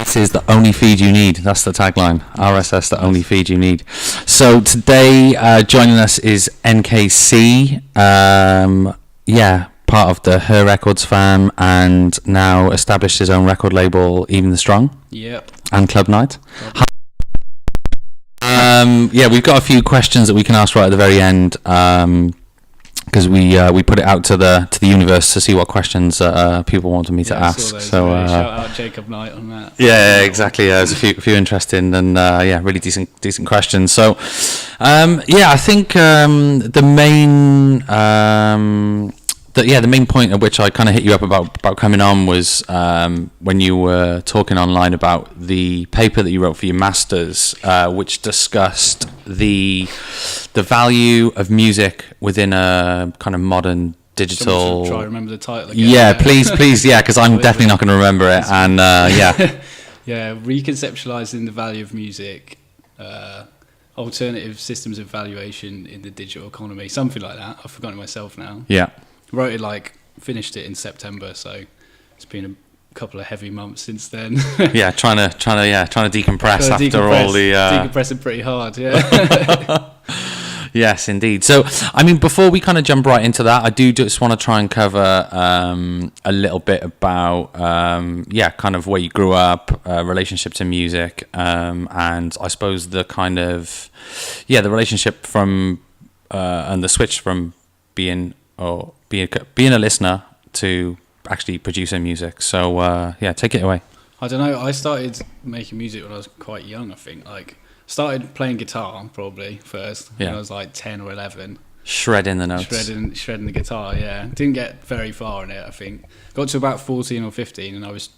RSS is the only feed you need. That's the tagline. RSS, the only feed you need. So today, joining us is NKC. Part of the Her Records fam, and now established his own record label, Even the Strong. Yep. And Club Night. We've got a few questions that we can ask right at the very end, because we put it out to the universe to see what questions people wanted me to ask. So shout out Jacob Knight on that. Yeah, exactly. There's a few interesting and really decent questions. So I think the main point at which I kind of hit you up about coming on was when you were talking online about the paper that you wrote for your masters, which discussed the value of music within a kind of modern digital. Try to remember the title again. Yeah, please, because I'm definitely not going to remember it. And reconceptualizing the value of music, alternative systems of valuation in the digital economy, something like that. I've forgotten it myself now. Yeah. Wrote it finished it in September, so it's been a couple of heavy months since then. Yeah, trying to decompress after all the decompressing pretty hard. Yeah. Yes, indeed. So, I mean, before we kind of jump right into that, I do just want to try and cover a little bit about kind of where you grew up, relationship to music, and I suppose the kind of the relationship from and the switch from being a listener to actually producing music. So take it away. I don't know, I started making music when I was quite young. I think started playing guitar probably first when I was 10 or 11, shredding the notes, shredding the guitar. Didn't get very far in it. I think got to about 14 or 15 and I was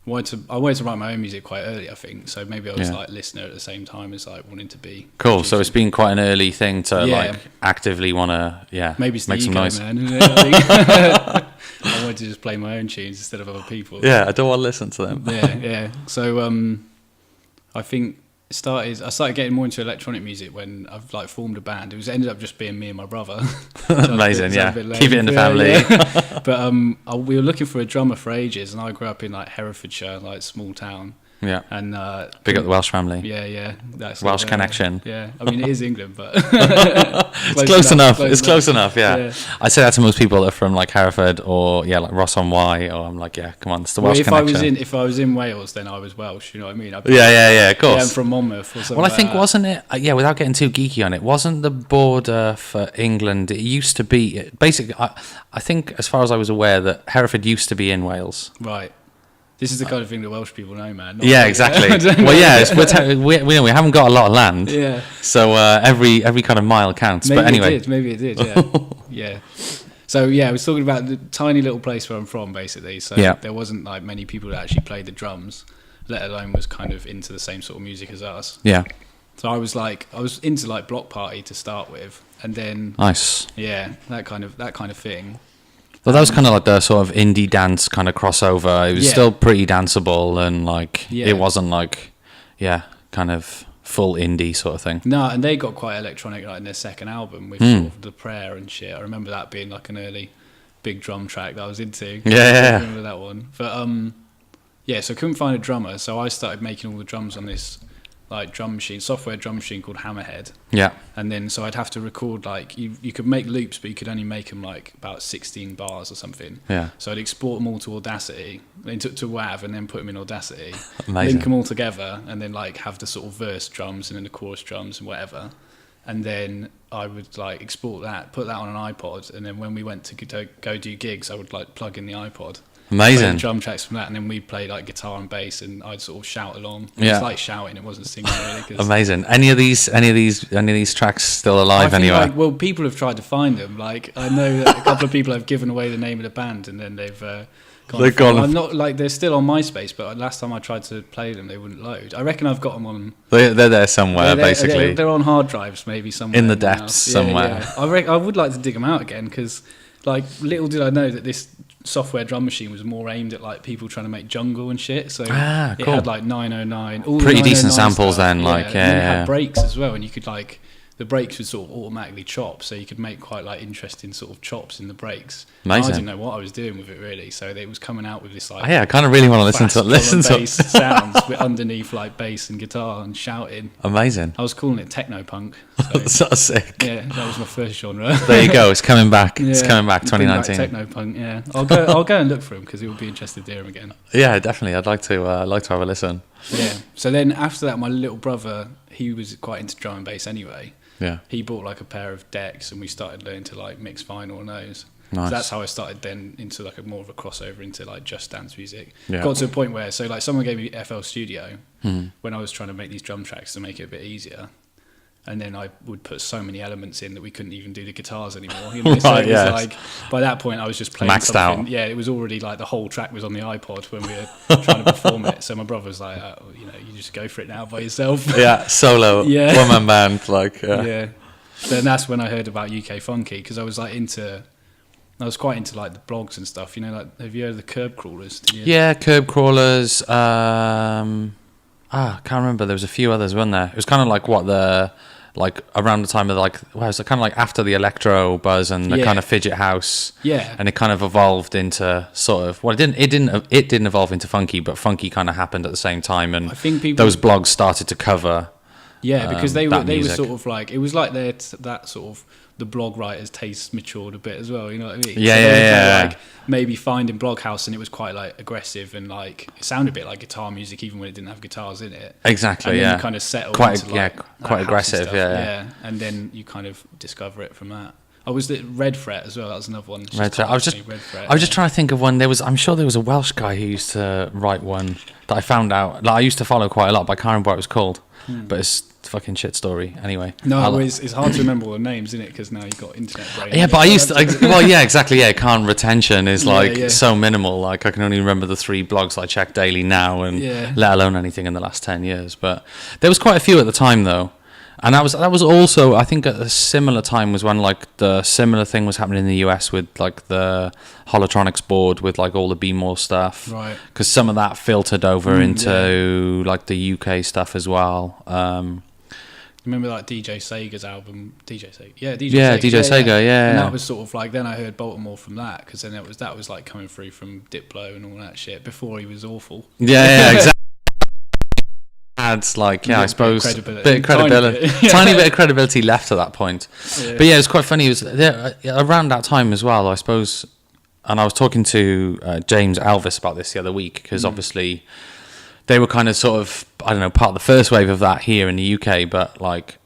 wanted to write my own music quite early, I think. So maybe I was listener at the same time as wanting to be cool. producing. So it's been quite an early thing to actively want to maybe it's make some noise. Man, isn't it? I wanted to just play my own tunes instead of other people's. Yeah, I don't want to listen to them. Yeah. So I think I started getting more into electronic music when I've formed a band. It ended up just being me and my brother. Amazing, keep it in the family. Yeah. But we were looking for a drummer for ages, and I grew up in Herefordshire, small town. Yeah. And big up the Welsh family. Yeah. That's Welsh connection. Yeah. I mean, it is England, but it's close enough. It's close enough. Yeah. I say that to most people that are from Hereford or Ross on Wye, or I'm come on, it's the Welsh connection. If I was in Wales, then I was Welsh. You know what I mean? Of course. I'm from Monmouth or something. Well, I think wasn't it? Without getting too geeky on it, wasn't the border for England? It used to be basically. I think, as far as I was aware, that Hereford used to be in Wales. Right. This is the kind of thing that Welsh people know, man. Exactly. Well, we haven't got a lot of land. Yeah. So every kind of mile counts. Maybe but anyway, it did. Yeah. Yeah. So I was talking about the tiny little place where I'm from, basically. So there wasn't many people that actually played the drums, let alone was kind of into the same sort of music as us. Yeah. So I was into Block Party to start with, and then nice. Yeah, that kind of thing. Well, that was kind of the sort of indie dance kind of crossover. It was still pretty danceable, and it wasn't kind of full indie sort of thing. No, and they got quite electronic in their second album with sort of The Prayer and shit. I remember that being an early big drum track that I was into. Yeah. I remember that one. But so I couldn't find a drummer, so I started making all the drums on this software drum machine called Hammerhead. Yeah. And then so I'd have to record you could make loops, but you could only make them about 16 bars or something. Yeah. So I'd export them all to Audacity, to WAV, and then put them in Audacity. Amazing. Link them all together, and then have the sort of verse drums and then the chorus drums and whatever. And then I would export that, put that on an iPod, and then when we went to go do gigs, I would plug in the iPod. Amazing. Drum tracks from that, and then we'd play guitar and bass, and I'd sort of shout along. It was shouting; it wasn't singing really. Amazing. Any of these tracks still alive anywhere? People have tried to find them. I know that a couple of people have given away the name of the band, and then they've gone. I'm not they're still on MySpace, but last time I tried to play them, they wouldn't load. I reckon I've got them on. They're there somewhere, basically. They're on hard drives, maybe somewhere in the depths somewhere. Yeah. I would like to dig them out again, because little did I know that this software drum machine was more aimed at people trying to make jungle and shit. So cool. It had 909, all pretty 909 decent samples stuff. then. And it had breaks as well, and you could the brakes would sort of automatically chop, so you could make quite like interesting sort of chops in the brakes. Amazing. I didn't know what I was doing with it really, so it was coming out with this like I kind of really want to listen to bass sounds with underneath like bass and guitar and shouting. Amazing. I was calling it techno punk. So, That's so sick. Yeah, that was my first genre. There you go. It's coming back. Yeah, it's coming back. 2019. Techno punk. Yeah, I'll go and look for him because it would be interested to hear him again. Yeah, definitely. I'd like to have a listen. Yeah. So then after that, my little brother, he was quite into drum and bass anyway. Yeah. He bought like a pair of decks, and we started learning to like mix vinyl on those. Nice. So that's how I started then into like more of a crossover into like just dance music. Yeah. Got to a point where like someone gave me FL Studio when I was trying to make these drum tracks to make it a bit easier. And then I would put so many elements in that we couldn't even do the guitars anymore. You know? So Right, it was yes. like, by that point, I was just playing Maxed something. out. Yeah, it was already like the whole track was on the iPod when we were trying to perform it. So my brother was like, you just go for it now by yourself. Yeah, solo, Yeah. one-man band, like. Yeah. Then that's when I heard about UK Funky, because I was quite into like the blogs and stuff. You know, like have you heard of the Curb Crawlers? Did you? Yeah, Curb Crawlers. I can't remember. There was a few others, weren't there? It was kind of like around the time of it was kind of like after the electro buzz and the kind of fidget house. Yeah. And it kind of evolved into sort of it didn't evolve into funky, but funky kind of happened at the same time, and I think those blogs started to cover. Yeah, because they were music. sort of like, it was like that sort of, the blog writers' tastes matured a bit as well, you know what I mean? Yeah, so they yeah. were like maybe finding Bloghouse, and it was quite like aggressive and like it sounded a bit like guitar music even when it didn't have guitars in it. Exactly, and then yeah. you kind of settle Quite, into like quite house aggressive, and stuff. yeah. And then you kind of discover it from that. I was the Red Fret as well. That was another one. Red Fret. I was just trying to think of one. I'm sure there was a Welsh guy who used to write one that I found out. Like, I used to follow quite a lot, but I can't remember what it was called. But it's a fucking shit story. Anyway. No, it's hard to remember all the names, isn't it? Because now you've got internet brain. Yeah, but I used to. Well, yeah, exactly. Yeah, can't retention is Yeah. so minimal. Like, I can only remember the 3 blogs I check daily now, and let alone anything in the last 10 years. But there was quite a few at the time, though. And that was also, I think, at a similar time was when like the similar thing was happening in the US with like the Holotronics board with like all the B-more stuff, right? Because some of that filtered over into like the UK stuff as well. Remember like DJ Sega's album, DJ Sega, DJ Sega, yeah. And that was sort of like, then I heard Baltimore from that, because then that was like coming through from Diplo and all that shit before he was awful. Yeah, exactly. Adds like I suppose bit of credibility, tiny bit of credibility left at that point. Yeah. But yeah, it's quite funny. It was there, around that time as well, I suppose. And I was talking to James Elvis about this the other week, because obviously they were kind of sort of, I don't know, part of the first wave of that here in the UK. But like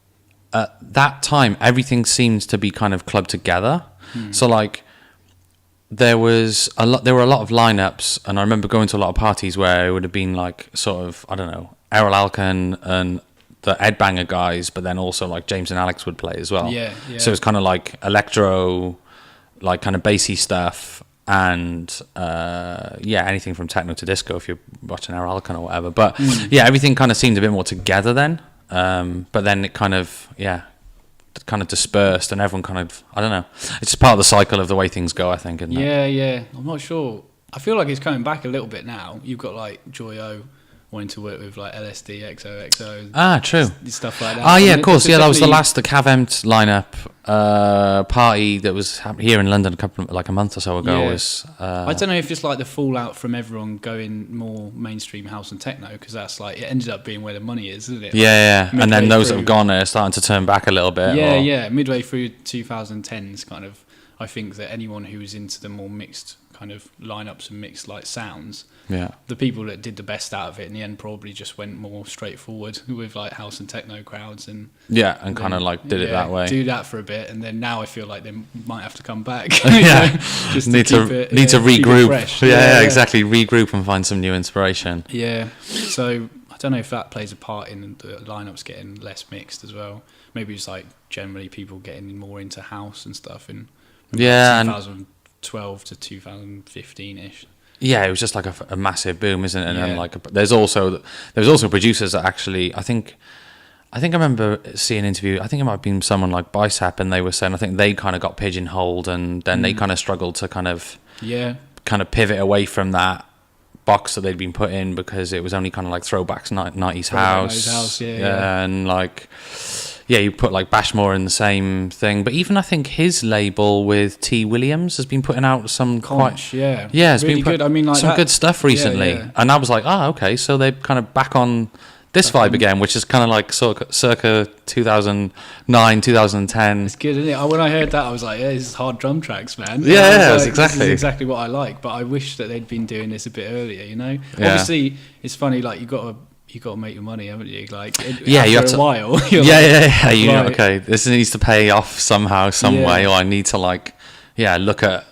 at that time, everything seems to be kind of clubbed together. So like there were a lot of lineups, and I remember going to a lot of parties where it would have been like sort of, I don't know, Errol Alkan and the Ed Banger guys, but then also like James and Alex would play as well. Yeah. So it was kind of like electro, like kind of bassy stuff, and anything from techno to disco if you're watching Errol Alkan or whatever. But everything kind of seemed a bit more together then. But then it kind of dispersed, and everyone kind of, I don't know. It's just part of the cycle of the way things go, I think. Isn't it? Yeah. I'm not sure. I feel like it's coming back a little bit now. You've got like Joy-O wanting to work with like LSD, XOXO. True. Stuff like that. Oh, yeah, of course. Yeah, that was the last, the Cav Empt lineup party that was here in London a month or so ago. Yeah. Was I don't know if it's like the fallout from everyone going more mainstream house and techno, because that's like, it ended up being where the money is, isn't it? Yeah. Like, and then those that have gone are starting to turn back a little bit. Yeah. Midway through 2010s, kind of, I think that anyone who was into the more mixed kind of lineups and mixed like sounds, the people that did the best out of it in the end probably just went more straightforward with like house and techno crowds, and kind of like did it that way. Do that for a bit, and then now I feel like they might have to come back. Just need to regroup. Fresh. Exactly, regroup and find some new inspiration. Yeah, so I don't know if that plays a part in the lineups getting less mixed as well. Maybe it's like generally people getting more into house and stuff, and 2012 to 2015ish. Yeah, it was just like a massive boom, isn't it? And then like there's also producers that actually, I think I remember seeing an interview, I think it might have been someone like Bicep, and they were saying I think they kind of got pigeonholed, and then they kind of struggled to kind of pivot away from that box that they'd been put in, because it was only kind of like throwbacks 90s house. Yeah. And like yeah, you put like Bashmore in the same thing. But even I think his label with T. Williams has been putting out some Conch, yeah, it's really been good. I mean, like some that, good stuff recently, yeah. and I was like, oh, okay, so they're kind of back on this vibe again, which is kind of like circa 2009, 2010. It's good, isn't it? When I heard that, I was like, yeah, this is hard drum tracks, man. Yeah, like, exactly. This is exactly what I like, but I wish that they'd been doing this a bit earlier, you know? Yeah. Obviously, it's funny, like, you got to make your money, haven't you? Like, you have after a while. Yeah. You know, right. okay, this needs to pay off somehow, some way, or I need to look at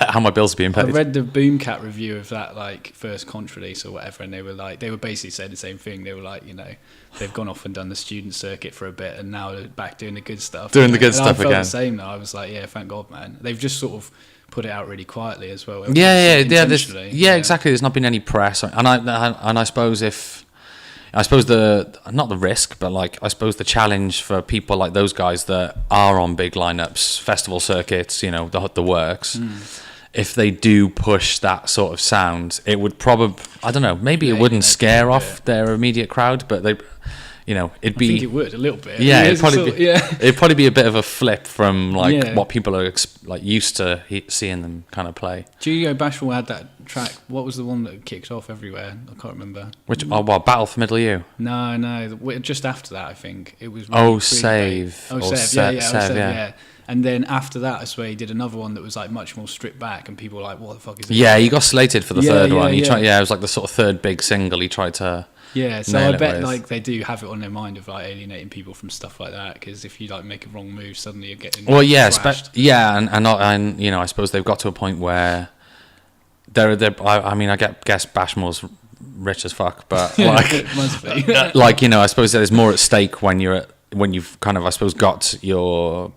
how my bills are being paid. I read the Boomcat review of that first Conch release or whatever, and they were basically saying the same thing. They were like, they've gone off and done the student circuit for a bit, and now they're back doing the good stuff. The good stuff I felt again. the same though. I was like, yeah, thank God, man. They've just sort of put it out really quietly as well. Yeah. Exactly. There's not been any press, and I suppose not the risk, but I suppose the challenge for people like those guys that are on big lineups, festival circuits, the works. If they do push that sort of sound, it would probably, I don't know, maybe it wouldn't scare off their immediate crowd, but they, it'd be. I think it would a little bit. Yeah, it'd probably be a bit of a flip from what people are used to seeing them kind of play. Julio Bashmore had that track. What was the one that kicked off everywhere? I can't remember. Which Battle for Middle U? No, just after that, I think it was. Save. Yeah. And then after that, I swear he did another one that was much more stripped back, and people were like, "What the fuck is this?" Yeah, he got slated for the third one. He tried. Yeah, it was like the sort of third big single he tried to. Yeah, so I bet they do have it on their mind of alienating people from stuff like that, because if you make a wrong move, suddenly you're getting thrashed. and I suppose they've got to a point where they're I guess Bashmore's rich as fuck, but it must be. I suppose there's more at stake when you've kind of, I suppose, got your,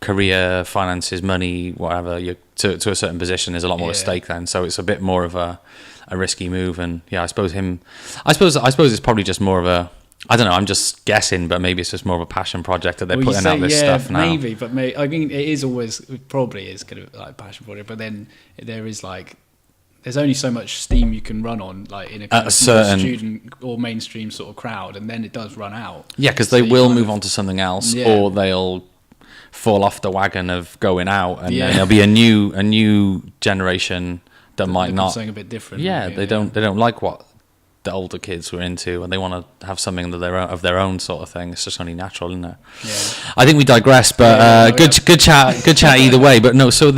career, finances, money, whatever, to a certain position. There's a lot more at stake then. So it's a bit more of a risky move. And I suppose it's probably just more of a, I don't know, I'm just guessing, but maybe it's just more of a passion project that they're putting out this stuff now. Maybe, but I mean, it probably is kind of passion project, but then there is there's only so much steam you can run on, in a kind of certain student or mainstream sort of crowd, and then it does run out. Yeah, because they will move on to something else, or they'll fall off the wagon of going out, and then there'll be a new generation that might not something a bit different. Yeah, they don't like what the older kids were into, and they want to have something of their own sort of thing. It's just only natural, isn't it? Yeah. I think we digress, but good chat either way. But no, so from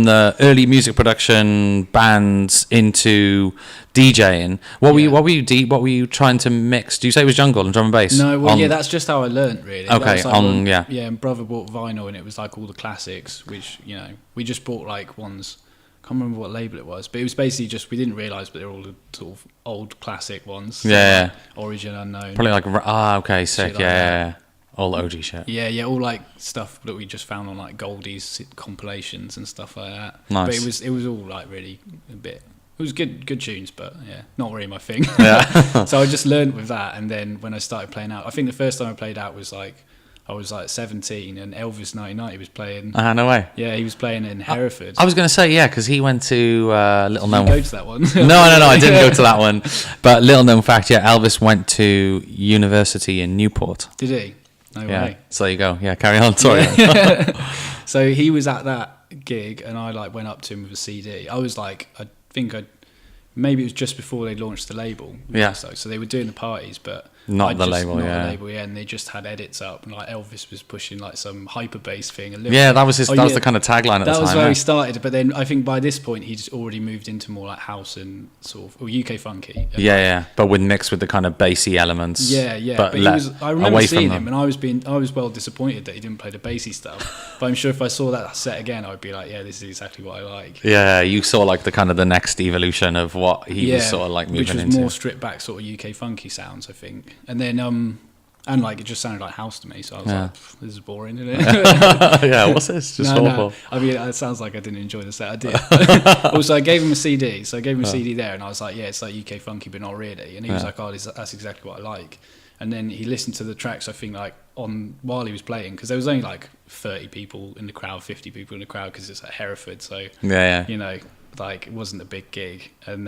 the early music production bands into DJing, what were you trying to mix? Do you say it was jungle and drum and bass? No, that's just how I learnt, really. Okay, and brother bought vinyl, and it was all the classics, which we just bought ones. I can't remember what label it was, but it was basically just, we didn't realise, but they're all the sort of old classic ones. Yeah. Origin Unknown. Probably sick. Yeah. All the OG shit. Yeah, all stuff that we just found on Goldie's compilations and stuff like that. Nice. But it was all really a bit. It was good tunes, but not really my thing. Yeah. So I just learned with that, and then when I started playing out, I think the first time I played out was I was 17, and Elvis 1990 was playing. No way. Yeah, he was playing in Hereford. I was going to say, because he went to little known. Did you go to that one? No, I didn't go to that one. But little known fact, Elvis went to university in Newport. Did he? No way. So there you go. Yeah, carry on. Sorry. Yeah. So he was at that gig, and I went up to him with a CD. I was maybe it was just before they launched the label. Yeah. So they were doing the parties, but not the label, and they just had edits up, and Elvis was pushing some hyper bass thing. That was that was the kind of tagline at the time. That was where he started, but then I think by this point he'd already moved into more house and sort of UK funky. But mixed with the kind of bassy elements. But I remember seeing him, and I was well disappointed that he didn't play the bassy stuff. But I'm sure if I saw that set again, I'd be like, this is exactly what I like. Yeah, you saw the next evolution of what he was sort of moving into. Which was more stripped back sort of UK funky sounds, I think. And then it just sounded like house to me, so I was like, this is boring, isn't it? What's this? Just awful. I mean, it sounds like I didn't enjoy the set. I did. Also, I gave him a CD, so I gave him a CD there, and I was like, it's like UK funky, but not really. And he was like, that's exactly what I like. And then he listened to the tracks, I think, while he was playing, because there was only 30 people in the crowd, 50 people in the crowd, because it's at Hereford, so it wasn't a big gig. And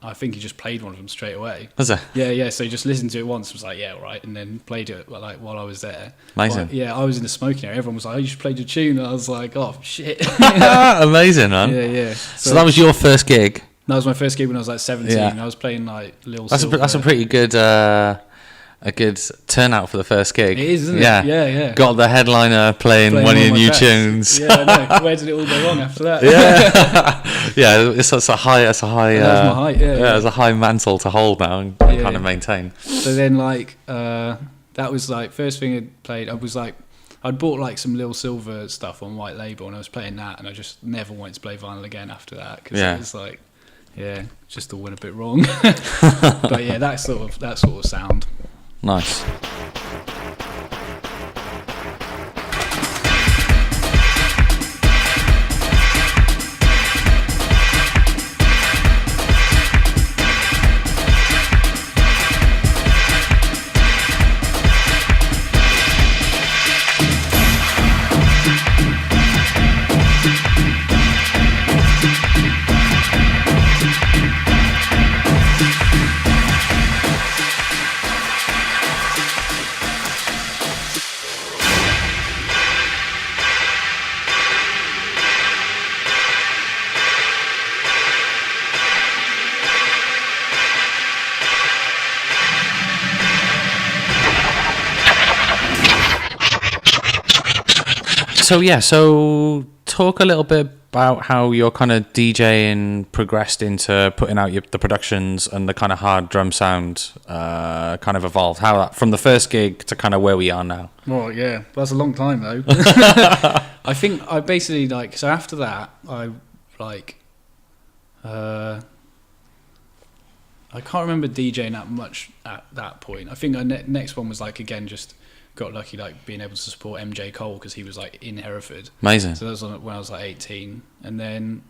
I think he just played one of them straight away. Was it? Yeah. So he just listened to it once, was like, yeah, all right, and then played it like while I was there. Amazing. But, I was in the smoking area. Everyone was like, oh, you should play the tune. And I was like, oh shit. Amazing, man. Yeah. So that was your first gig. That was my first gig when I was like 17. Yeah. I was playing like Lvlsvryhi. That's a pretty good. A good turnout for the first gig. It is, isn't it? Yeah. Yeah. Got the headliner playing one of your new tunes. Yeah, I know. Where did it all go wrong after that? Yeah. It's a high. That was my height. Yeah. It's a high mantle to hold now and kind of maintain. So then, like, that was like first thing I played. I'd bought like some Lvlsvryhi stuff on white label, and I was playing that, and I just never wanted to play vinyl again after that because it was like, just all went a bit wrong. But yeah, that sort of sound. Nice. So talk a little bit about how your kind of DJing progressed into putting out the productions and the kind of hard drum sound kind of evolved. How that from the first gig to kind of where we are now. Well, yeah, that's a long time though. I think I basically so after that I can't remember DJing that much at that point. I think our next one was again just got lucky being able to support MJ Cole because he was in Hereford. Amazing. So that was when I was 18, and then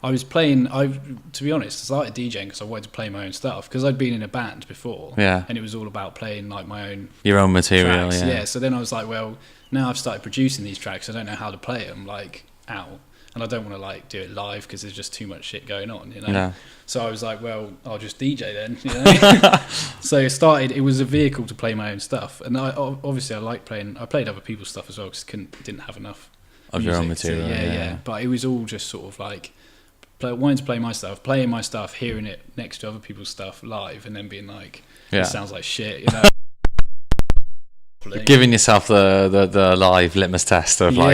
I was playing. To be honest, I started DJing because I wanted to play my own stuff because I'd been in a band before. Yeah. And it was all about playing your own material. Tracks. Yeah. So then I was like, well, now I've started producing these tracks. I don't know how to play them out. And I don't want to do it live because there's just too much shit going on, No. So I was like, well, I'll just DJ then, So it was a vehicle to play my own stuff, and obviously I like playing. I played other people's stuff as well because didn't have enough of your own material. Yeah. But it was all just sort of wanting to play my stuff, playing my stuff, hearing it next to other people's stuff live, and then being like, it sounds like shit, Giving yourself the live litmus test of how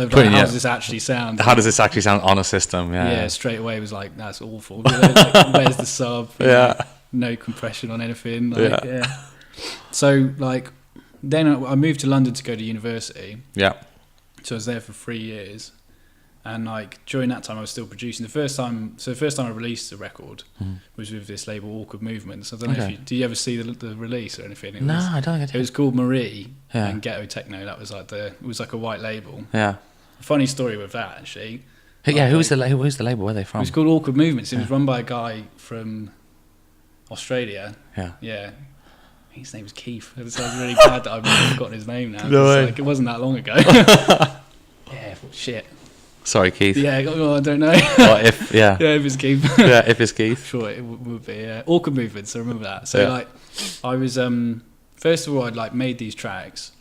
does this actually sound? How does this actually sound on a system? Yeah, straight away it was that's awful. Where's the sub? No compression on anything. So then I moved to London to go to university. Yeah. So I was there for 3 years, and during that time I was still producing. The first time I released a record was with this label Awkward Movements. I don't know if do you ever see the release or anything? I don't think it was called Marie and Ghetto Techno. That was it was a white label. Yeah. A funny story with that actually. Who's the label? Where are they from? It was called Awkward Movements. It was run by a guy from Australia. Yeah. His name was Keith. It sounds really bad that I've forgotten his name now. No way. It wasn't that long ago. Yeah, shit. Sorry, Keith. Yeah, well, I don't know. If it's Keith. if it's Keith. Sure, it would be. Awkward Movements, I remember that. So, I was, first of all, I'd, made these tracks.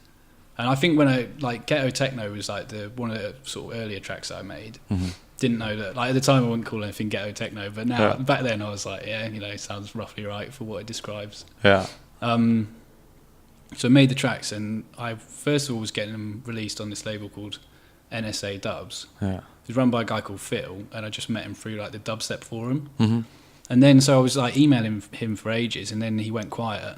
And I think when Ghetto Techno was, one of the sort of earlier tracks that I made. Mm-hmm. Didn't know that, at the time I wouldn't call anything Ghetto Techno, but now, back then I was it sounds roughly right for what it describes. Yeah. So I made the tracks, and I first of all was getting them released on this label called NSA Dubs. Yeah. It was run by a guy called Phil, and I just met him through the dubstep forum. Mm-hmm. And then so I was emailing him for ages, and then he went quiet.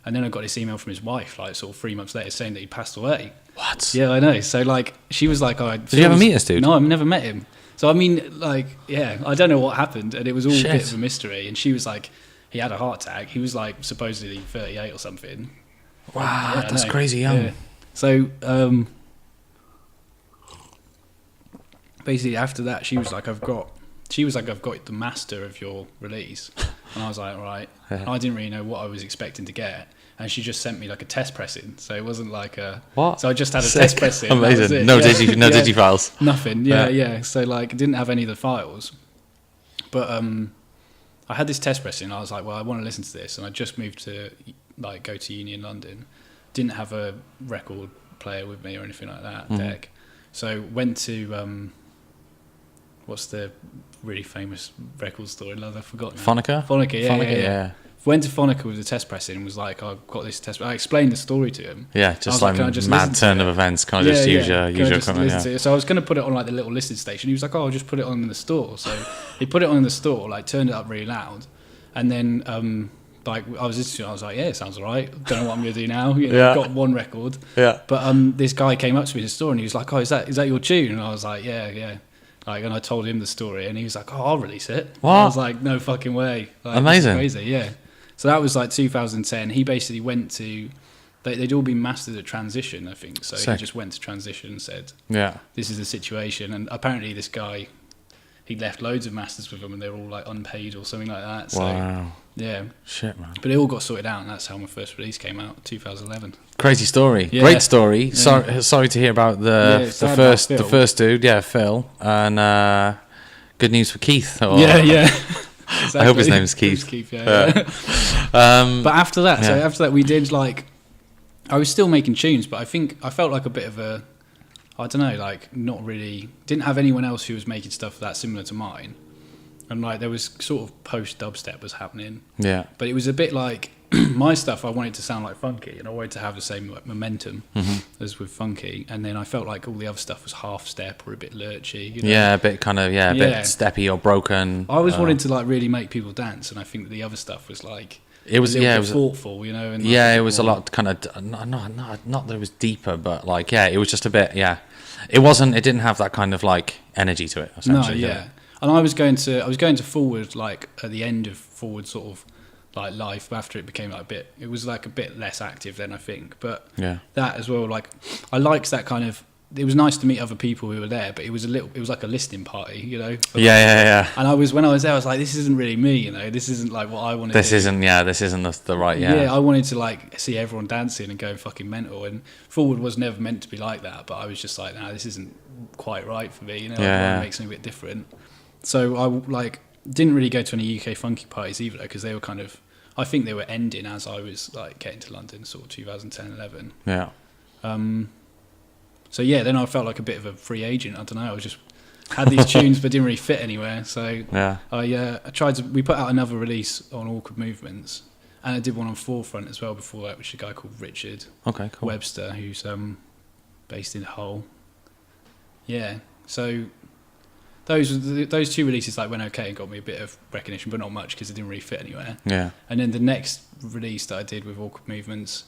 And then I got this email from his wife, sort of 3 months later, saying that he passed away. What? Yeah, I know. So she was like, "Oh, did you ever meet this dude?" No, I've never met him. So I mean, I don't know what happened, and it was all a bit of a mystery. And she was like, he had a heart attack. He was supposedly 38 or something. Wow, that's crazy young. Yeah. So basically after that, she was like, I've got the master of your release, and I was like, right. I didn't really know what I was expecting to get, and she just sent me a test pressing, so it wasn't what. So I just had a test pressing. Amazing. No digi files. Nothing. Yeah. So I didn't have any of the files, but I had this test pressing, and I was like, well, I want to listen to this, and I just moved to like go to uni in London, didn't have a record player with me or anything like that, deck. So went to what's the really famous record store in London? I've forgotten. Phonica, yeah. Went to Phonica with the test pressing and was like, I've got this test. I explained the story to him. Yeah, just like mad turn of events. Can I just use your equipment? Yeah. So I was going to put it on like the little listening station. He was like, oh, I'll just put it on in the store. So he put it on in the store, like turned it up really loud. And then like I was listening to it, I was like, yeah, it sounds all right. Don't know what I'm going to do now. I've got one record. Yeah. But this guy came up to me in the store and he was like, oh, is that your tune? And I was like, yeah. Like, and I told him the story and he was like, oh, I'll release it. What? I was like, no fucking way. Like, amazing. Crazy, yeah. So that was like 2010. He basically went to, they'd all been mastered at Transition, I think. So he just went to Transition and said, this is the situation. And apparently this guy, he left loads of masters with them and they were all like unpaid or something like that. So, wow. Yeah. Shit, man. But it all got sorted out and that's how my first release came out, 2011. Crazy story. Yeah. Great story. Yeah. Sorry to hear about the first dude, Phil. And good news for Keith. Yeah. Exactly. I hope his name's Keith. Yeah. But after that, we did like, I was still making tunes, but I felt like a bit of a, I don't know, like not really, didn't have anyone else who was making stuff that similar to mine. And like there was sort of post dubstep was happening. Yeah. But it was a bit like my stuff, I wanted to sound like funky and I wanted to have the same like, momentum as with funky. And then I felt like all the other stuff was half step or a bit lurchy. You know? Yeah, a bit kind of, a bit steppy or broken. I was wanting to like really make people dance. And I think the other stuff was like, it was thoughtful, you know. And like, it was a lot kind of not that it was deeper, but like it was just a bit It didn't have that kind of like energy to it. Essentially, And I was going to Forward like at the end of Forward sort of like life after it became like it was like a bit less active then I think. But that as well, like I liked that kind of. It was nice to meet other people who were there, but it was like a listening party, you know. Yeah. And when I was there, I was like, this isn't really me, you know. This isn't like what I wanted. This isn't the right. Yeah, I wanted to like see everyone dancing and going fucking mental. And Forward was never meant to be like that, but I was just like, nah, this isn't quite right for me, you know. I want to make something a bit different. So I like didn't really go to any UK funky parties either, because they were kind of, I think they were ending as I was like getting to London, sort of 2010, 11. Yeah. So yeah, then I felt like a bit of a free agent. I don't know. I just had these tunes, but didn't really fit anywhere. So I tried to. We put out another release on Awkward Movements, and I did one on Forefront as well before that, which is a guy called Richard Webster, who's based in Hull. Yeah. So those two releases like went okay and got me a bit of recognition, but not much because it didn't really fit anywhere. Yeah. And then the next release that I did with Awkward Movements,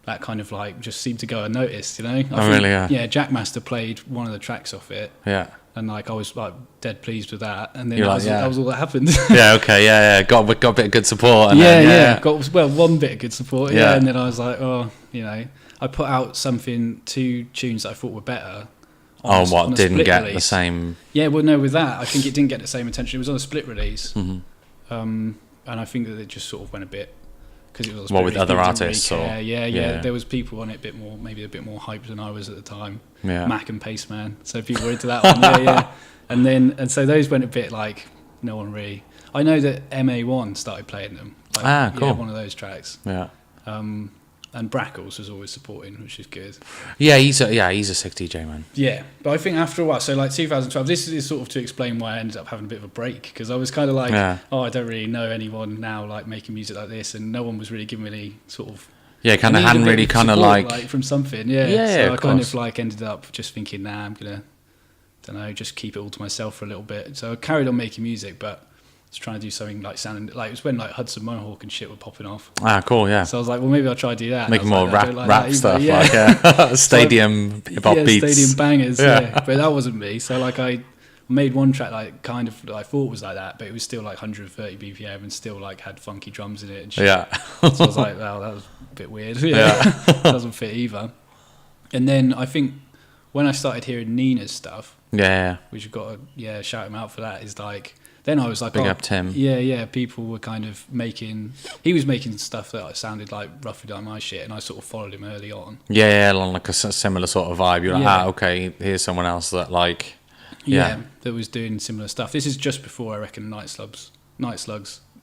that kind of like just seemed to go unnoticed, you know. Yeah, Jackmaster played one of the tracks off it. Yeah. And like I was like dead pleased with that, and then that was all that happened. Got a bit of good support. And got one bit of good support. Yeah. And then I was like, oh, you know, I put out two tunes that I thought were better. Didn't get release. The same? Yeah, well, no, with that I think it didn't get the same attention. It was on a split release, and I think that it just sort of went a bit. Because it was with other artists, yeah. There was people on it maybe a bit more hyped than I was at the time. Yeah. Mac and Paceman, so people were into that one. And so those went a bit like no one really. I know that MA1 started playing them. Like, cool. One of those tracks. Yeah. And Brackles was always supporting, which is good. Yeah, he's a sick DJ, man. Yeah, but I think after a while, so like 2012, this is sort of to explain why I ended up having a bit of a break, because I was kind of like, I don't really know anyone now like making music like this, and no one was really giving me any sort of hadn't really kind of like from something. So I kind of like ended up just thinking, I'm gonna, don't know, just keep it all to myself for a little bit. So I carried on making music, but was trying to do something like sounding like it was when like Hudson Mohawk and shit were popping off. Cool, yeah. So I was like, well, maybe I'll try to do that. Making more rap stuff, like stadium hip hop beats, stadium bangers. Yeah, but that wasn't me. So like I made one track like kind of I thought was like that, but it was still like 130 BPM and still like had funky drums in it and shit. Yeah. So I was like, wow, that was a bit weird. Doesn't fit either. And then I think when I started hearing Nina's stuff, which you've got to shout him out for that, is like. Then I was like, big up Tim. Yeah. People were kind of he was making stuff that sounded like roughly like my shit, and I sort of followed him early on. Yeah, like a similar sort of vibe. You're like, okay, here's someone else that that was doing similar stuff. This is just before I reckon Night Slugs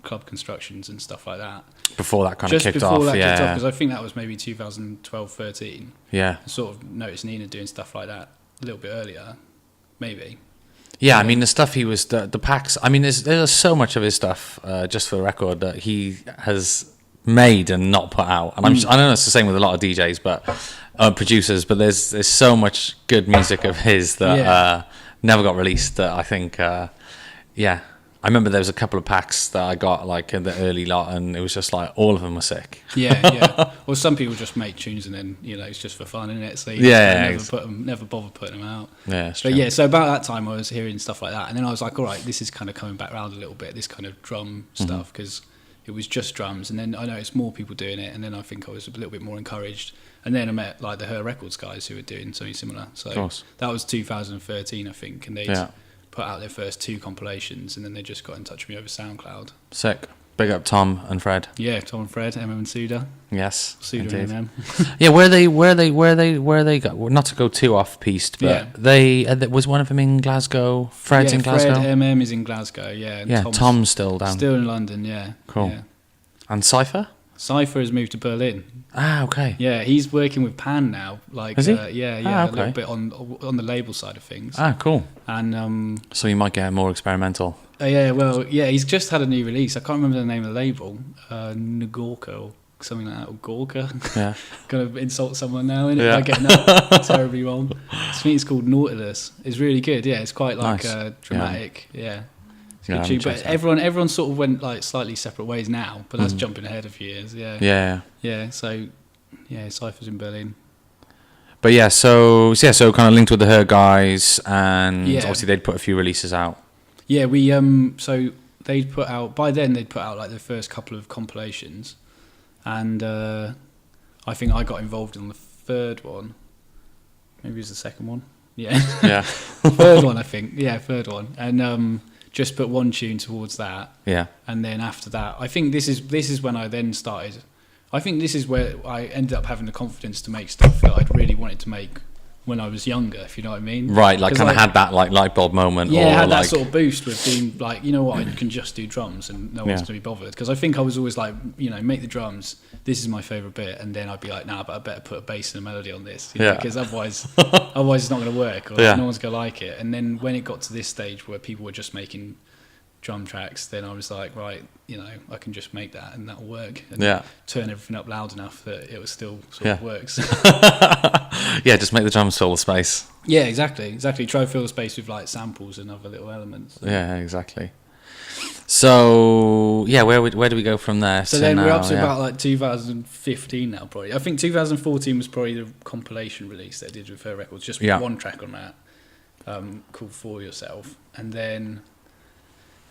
club constructions and stuff like that. Before that kind Just of kicked before off, that yeah. kicked off, because I think that was maybe 2012, 13. Yeah. I sort of noticed Nina doing stuff like that a little bit earlier, maybe. Yeah, I mean, the stuff he was, the packs, I mean, there's so much of his stuff, just for the record, that he has made and not put out. And I know it's the same with a lot of DJs, but producers, but there's so much good music of his that never got released that I think, yeah. I remember there was a couple of packs that I got like in the early lot, and it was just like all of them were sick. Yeah. Well, some people just make tunes and then it's just for fun, isn't it? So never bother putting them out. Yeah, but yeah. So about that time, I was hearing stuff like that, and then I was like, all right, this is kind of coming back around a little bit. This kind of drum stuff, because it was just drums, and then I noticed more people doing it, and then I think I was a little bit more encouraged. And then I met like the Her Records guys who were doing something similar. So that was 2013, I think, and they put out their first 2 compilations, and then they just got in touch with me over SoundCloud. Sick. Big up Tom and Fred. Yeah, Tom and Fred, MM and Suda. Yes, Suda and MM. Yeah, where they got, not to go too off piste, but they was one of them in Glasgow. Fred's in Glasgow. Fred MM is in Glasgow. Yeah. And Tom's still down. Still in London. Yeah. Cool. Yeah. And Cypher? Cypher has moved to Berlin. Ah, okay. Yeah, he's working with Pan now. Like, is he? Okay. A little bit on the label side of things. Ah, cool. And so you might get more experimental. He's just had a new release. I can't remember the name of the label. Nagorka or something like that, or Gorka. Yeah. Gonna insult someone now, innit? By getting that terribly wrong. I think it's called Nautilus. It's really good. Yeah, it's quite like dramatic. Yeah. But everyone sort of went like slightly separate ways now, but that's jumping ahead a few years. Yeah. So Cypher's in Berlin. But so kind of linked with the Her guys, and obviously they'd put a few releases out. Yeah, we so they'd put out like their first couple of compilations, and I think I got involved in the third one. Maybe it was the second one. Yeah. Third one, I think. Yeah, third one, and just put one tune towards that. Yeah. And then after that, I think this is when I then started. I think this is where I ended up having the confidence to make stuff that I'd really wanted to make when I was younger, if you know what I mean. Right, like kind of had that like light bulb moment. Yeah, had that sort of boost with being like, you know what, I can just do drums and no one's going to be bothered. Because I think I was always like, make the drums, this is my favourite bit, and then I'd be like, nah, but I better put a bass and a melody on this. Because otherwise it's not going to work, or no one's going to like it. And then when it got to this stage where people were just making drum tracks, then I was like, right, I can just make that and that'll work, and turn everything up loud enough that it was still sort of works. Just make the drums fill the space. Yeah, exactly. Try to fill the space with like samples and other little elements. Yeah, exactly. So where do we go from there? So then we're up to about like 2015 now, probably. I think 2014 was probably the compilation release they did with Her Records, just one track on that, called For Yourself, and then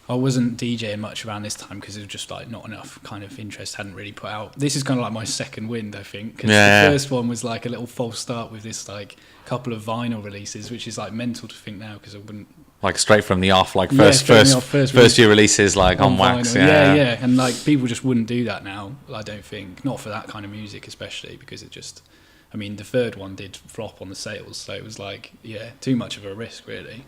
I wasn't DJing much around this time because it was just like not enough kind of interest, hadn't really put out. This is kind of like my second wind, I think, because the first one was like a little false start with this like couple of vinyl releases, which is like mental to think now because I wouldn't like straight from the off, like first few releases like on wax. Yeah, and like people just wouldn't do that now. I don't think, not for that kind of music especially, because it just, I mean, the third one did flop on the sales, so it was like too much of a risk really.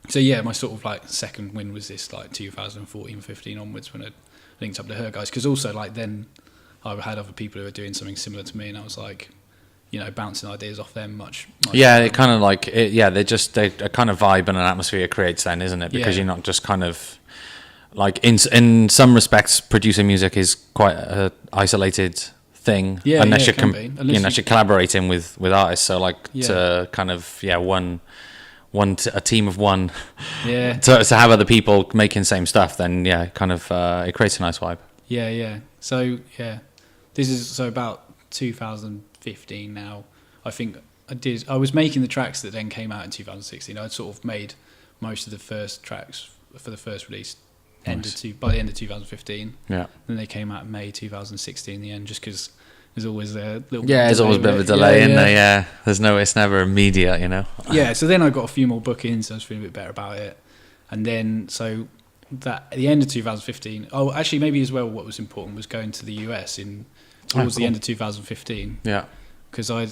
So my sort of like second win was this like 2014-15 onwards when I linked up to Her guys, because also like then I had other people who were doing something similar to me, and I was like, bouncing ideas off them much. It kind of like they a kind of vibe and an atmosphere creates then, isn't it? Because you're not just kind of like in some respects producing music is quite a isolated thing unless you're collaborating with artists. So like to kind of a team of one, to have other people making same stuff, then kind of it creates a nice vibe. So this is about 2015 now. I think I was making the tracks that then came out in 2016. I'd sort of made most of the first tracks for the first release by the end of 2015. Then they came out in May 2016 in the end, just because there's always a little there's always a bit of a delay in there. It's never immediate, So then I got a few more bookings. I was feeling a bit better about it, and then so that at the end of 2015, actually maybe as well what was important was going to the US towards the end of 2015. Because I'd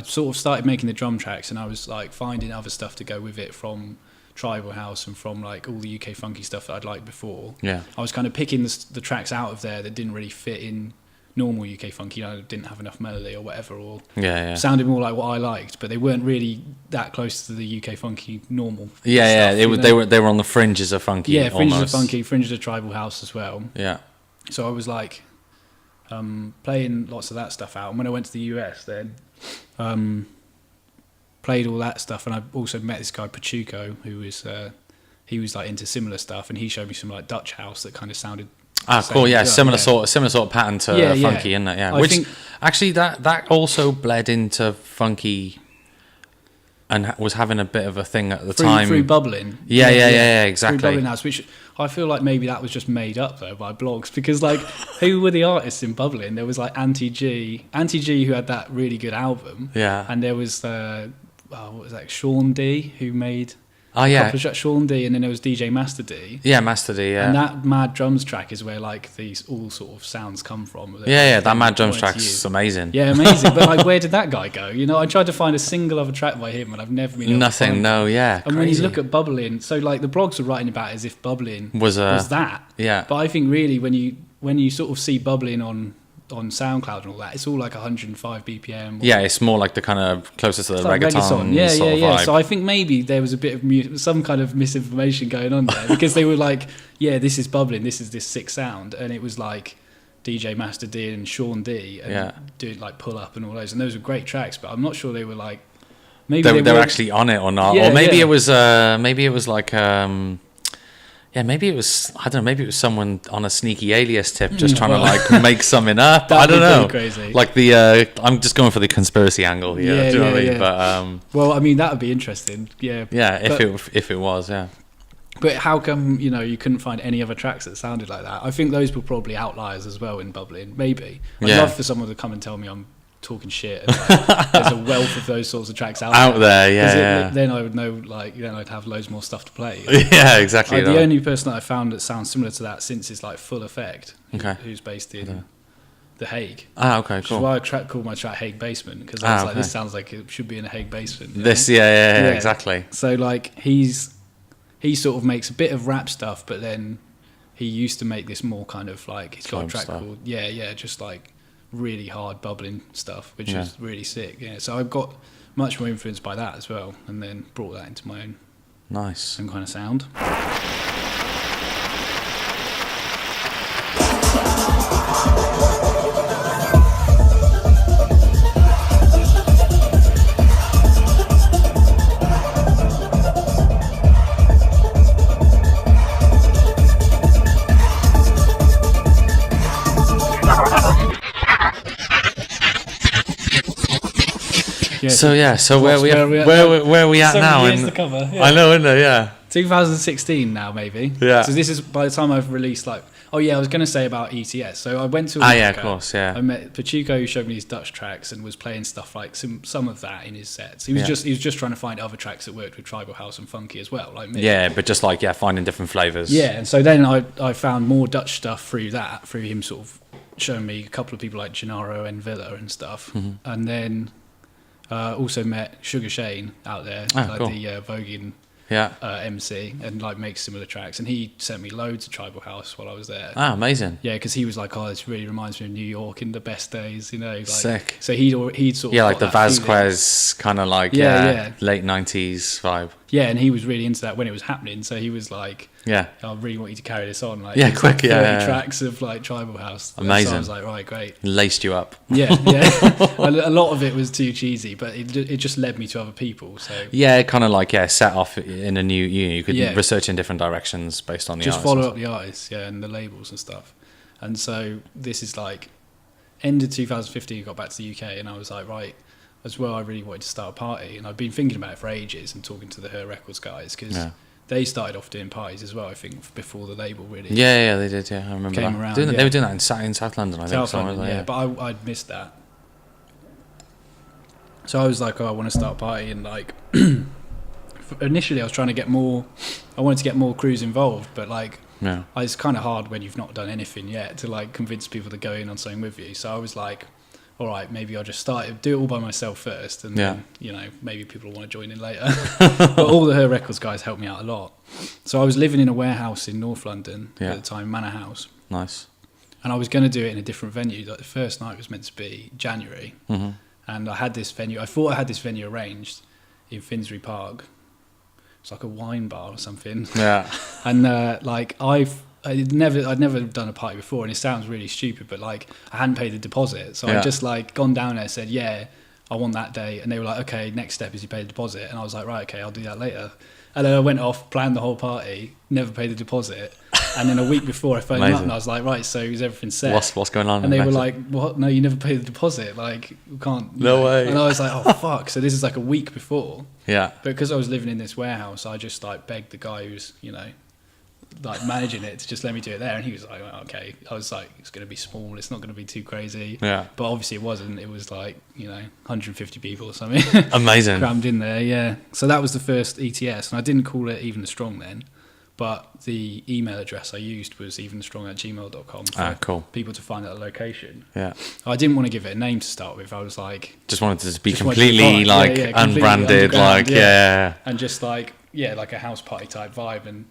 sort of started making the drum tracks, and I was like finding other stuff to go with it from tribal house and from like all the UK funky stuff that I'd liked before. Yeah. I was kind of picking the tracks out of there that didn't really fit in normal UK funky, didn't have enough melody or whatever, or sounded more like what I liked, but they weren't really that close to the UK funky normal. Yeah, stuff, they were on the fringes of funky. Yeah, fringes of funky, fringes of tribal house as well. Yeah. So I was like playing lots of that stuff out, and when I went to the US, then played all that stuff, and I also met this guy Pachuco, who was he was like into similar stuff, and he showed me some like Dutch house that kind of sounded. Cool. Yeah, similar sort of pattern to funky, isn't it? Yeah, which actually that also bled into funky, and was having a bit of a thing at the time through bubbling. Yeah, exactly. Through bubbling house, which I feel like maybe that was just made up though by blogs, because like who were the artists in bubbling? There was like Anti G who had that really good album. Yeah, and there was what was that? Sean D who made. Sean D, and then there was DJ Master D. Yeah, Master D, yeah. And that Mad Drums track is where like these all sort of sounds come from. That Mad Drums track's amazing. Yeah, amazing. But like, where did that guy go? I tried to find a single other track by him, and I've never been able to find And crazy. When you look at bubbling, so like the blogs were writing about it as if bubbling was that. Yeah. But I think really when you sort of see bubbling on SoundCloud and all that, it's all like 105 BPM. Yeah, it's more like the kind of closest to the reggaeton. Yeah. Vibe. So I think maybe there was a bit of some kind of misinformation going on there, because they were like, yeah, this is bubbling, this is this sick sound, and it was like DJ Master D and Sean D and doing like Pull Up and all those, and those were great tracks, but I'm not sure they were like maybe they were actually on it or not, or maybe it was like. Maybe it was, I don't know, maybe it was someone on a sneaky alias tip just trying to like make something up. I don't know. Crazy. Like I'm just going for the conspiracy angle here. Do you know what I mean? But well, I mean, that would be interesting. Yeah. Yeah, if it was, yeah. But how come, you couldn't find any other tracks that sounded like that? I think those were probably outliers as well in bubbling. Maybe. I'd love for someone to come and tell me I'm talking shit. And like, there's a wealth of those sorts of tracks out there. Yeah. Then I would know, like, then I'd have loads more stuff to play. Yeah, exactly. The only person that I found that sounds similar to that since is like Full Effect, who's based in The Hague. Okay, cool. Which is why I called my track Hague Basement, because I was like, this sounds like it should be in a Hague basement. Exactly. So like he sort of makes a bit of rap stuff, but then he used to make this more kind of like, he's got a track called just like really hard bubbling stuff, which is really sick. So I've got much more influenced by that as well, and then brought that into my own kind of sound. So where are we at now? Years to cover, I know, isn't it? Yeah. 2016 now, maybe. Yeah. So this is by the time I've released like. Oh yeah, I was going to say about ETS. So I went to. of course, yeah. I met Pachuco, who showed me his Dutch tracks and was playing stuff like some of that in his sets. He was just trying to find other tracks that worked with tribal house and funky as well, like me. Yeah, but just like finding different flavors. Yeah, and so then I found more Dutch stuff through him sort of showing me a couple of people like Gennaro and Villa and stuff, and then. Also met Sugar Shane out there, the Voguing MC, and like makes similar tracks. And he sent me loads of tribal house while I was there. Amazing. Yeah, because he was like, "Oh, this really reminds me of New York in the best days," Like, sick. So he'd sort of like the Vasquez kind of like late 90s vibe. Yeah, and he was really into that when it was happening. So he was like, I really want you to carry this on." Like, quick, 30 tracks of like tribal house. Amazing. So I was like, right, great. Laced you up. Yeah. A lot of it was too cheesy, but it just led me to other people. So it kind of like set off in a new. You could research in different directions based on the just artists. follow up the artists, and the labels and stuff. And so this is like end of 2015. I got back to the UK, and I was like, right. As well, I really wanted to start a party, and I'd been thinking about it for ages and talking to the Her Records guys, because they started off doing parties as well, I think, before the label really. Yeah, they did. Yeah, I remember came that. around. They were doing that in South London, I think. South London, but I'd missed that. So I was like, I want to start a party, and like initially I was trying to get more. I wanted to get more crews involved, but like it's kind of hard when you've not done anything yet to like convince people to go in on something with you. So I was like, all right, maybe I'll just do it all by myself first, and then, you know, maybe people will want to join in later. But all the Her Records guys helped me out a lot. So I was living in a warehouse in North London at the time, Manor House. Nice. And I was going to do it in a different venue. Like the first night was meant to be January, and I had this venue. I thought I had this venue arranged in Finsbury Park. It's like a wine bar or something. Yeah. And like I'd never done a party before, and it sounds really stupid, but like I hadn't paid the deposit, so I just like gone down there, said, yeah, I want that day, and they were like, okay, next step is you pay the deposit, and I was like, right, okay, I'll do that later. And then I went off, planned the whole party, never paid the deposit, and then a week before I phoned them up and I was like, right, so is everything set? What's going on? And they were like, what? No, you never paid the deposit. Like, we can't. No way. And I was like, oh fuck. So this is like a week before. Yeah. But because I was living in this warehouse, I just like begged the guy who's, you know, like managing it to just let me do it there, and he was like, oh, okay. I was like, it's going to be small, it's not going to be too crazy. Yeah. But obviously it wasn't. It was like, you know, 150 people or something. Amazing. Crammed in there, yeah. So that was the first ETS, and I didn't call it Even Strong then, but the email address I used was evenstrong@gmail.com for cool. people to find out the location. Yeah. I didn't want to give it a name to start with. I was like, just wanted to be completely like unbranded, like and just like like a house party type vibe. And